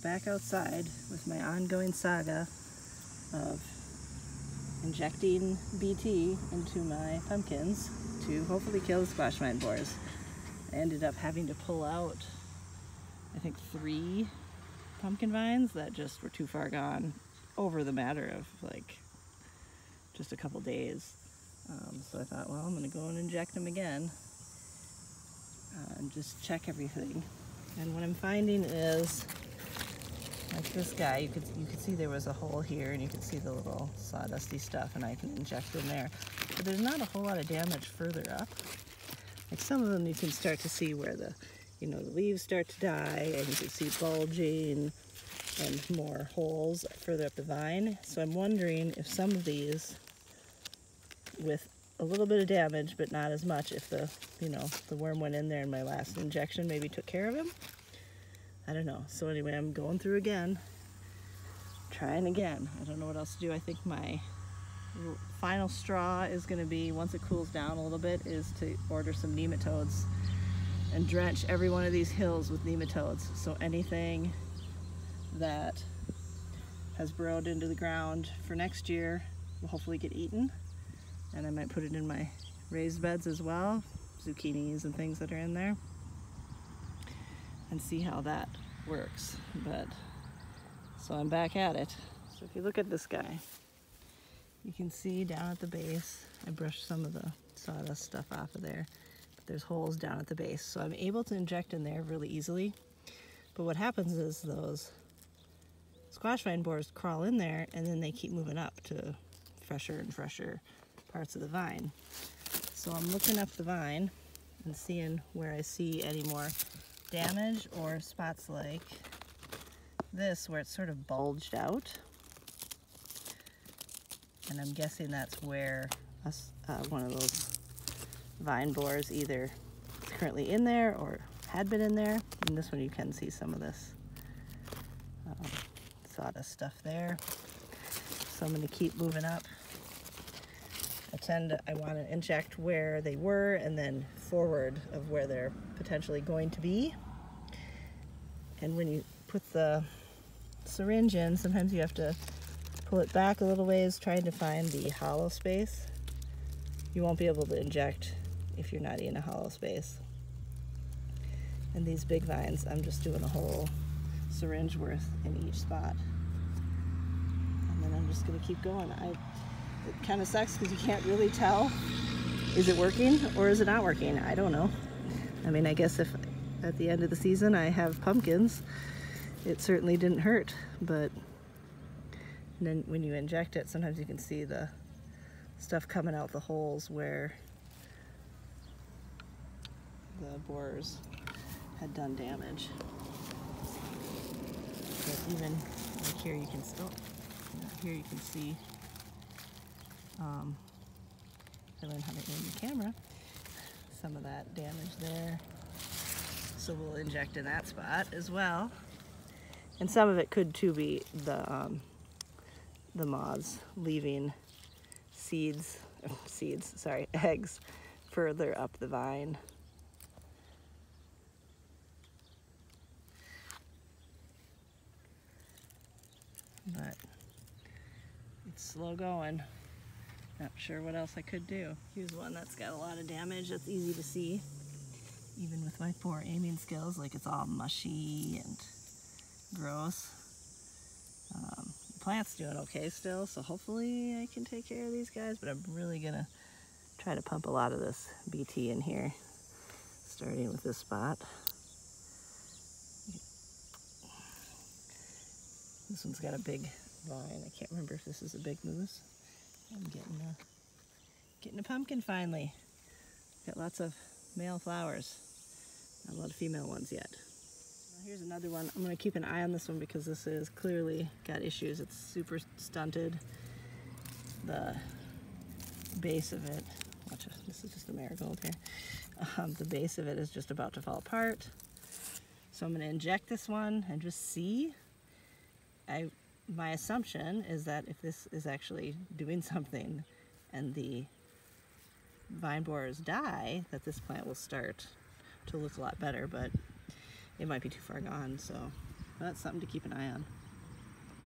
back outside with my ongoing saga of injecting BT into my pumpkins to hopefully kill the squash vine borers. I ended up having to pull out, I think, 3 pumpkin vines that just were too far gone over the matter of like just a couple days. So I thought, well, I'm going to go and inject them again and just check everything. And what I'm finding is, like this guy, you could see there was a hole here, and you could see the little sawdusty stuff, and I can inject in there. But there's not a whole lot of damage further up. Like some of them, you can start to see where the leaves start to die, and you can see bulging and more holes further up the vine. So I'm wondering if some of these, with a little bit of damage, but not as much, if the worm went in there and my last injection maybe took care of him. I don't know. So anyway, I'm going through again, trying again. I don't know what else to do. I think my final straw is going to be, once it cools down a little bit, is to order some nematodes and drench every one of these hills with nematodes. So anything that has burrowed into the ground for next year will hopefully get eaten. And I might put it in my raised beds as well, zucchinis and things that are in there, and see how that works. But so I'm back at it. So if you look at this guy, you can see down at the base, I brushed some of the sawdust stuff off of there, but there's holes down at the base. So I'm able to inject in there really easily. But what happens is those squash vine borers crawl in there, and then they keep moving up to fresher and fresher parts of the vine. So I'm looking up the vine and seeing where I see any more damage or spots like this where it's sort of bulged out. And I'm guessing that's where one of those vine borers either is currently in there or had been in there. And this one you can see some of this sawdust stuff there. So I'm going to keep moving up. I want to inject where they were and then forward of where they're potentially going to be. And when you put the syringe in, sometimes you have to pull it back a little ways, trying to find the hollow space. You won't be able to inject if you're not in a hollow space. And these big vines, I'm just doing a whole syringe worth in each spot. And then I'm just going to keep going. It kind of sucks because you can't really tell, is it working or is it not working? I don't know. I mean, I guess if at the end of the season I have pumpkins, it certainly didn't hurt. But then when you inject it, sometimes you can see the stuff coming out the holes where the borers had done damage. But even like here you can see I learned how to aim the camera, some of that damage there. So we'll inject in that spot as well. And some of it could too be the moths leaving eggs further up the vine. But it's slow going. Not sure what else I could do. Here's one that's got a lot of damage. That's easy to see, even with my poor aiming skills. Like, it's all mushy and gross. The plant's doing okay still, so hopefully I can take care of these guys. But I'm really gonna try to pump a lot of this BT in here, starting with this spot. This one's got a big vine. I can't remember if this is a big moose. I'm getting a pumpkin finally. Got lots of male flowers, not a lot of female ones yet. Now here's another one. I'm going to keep an eye on this one because this is clearly got issues. It's super stunted. The base of it, watch this, this is just a marigold here. The base of it is just about to fall apart. So I'm going to inject this one and just see. My assumption is that if this is actually doing something and the vine borers die, that this plant will start to look a lot better, but it might be too far gone, so But that's something to keep an eye on.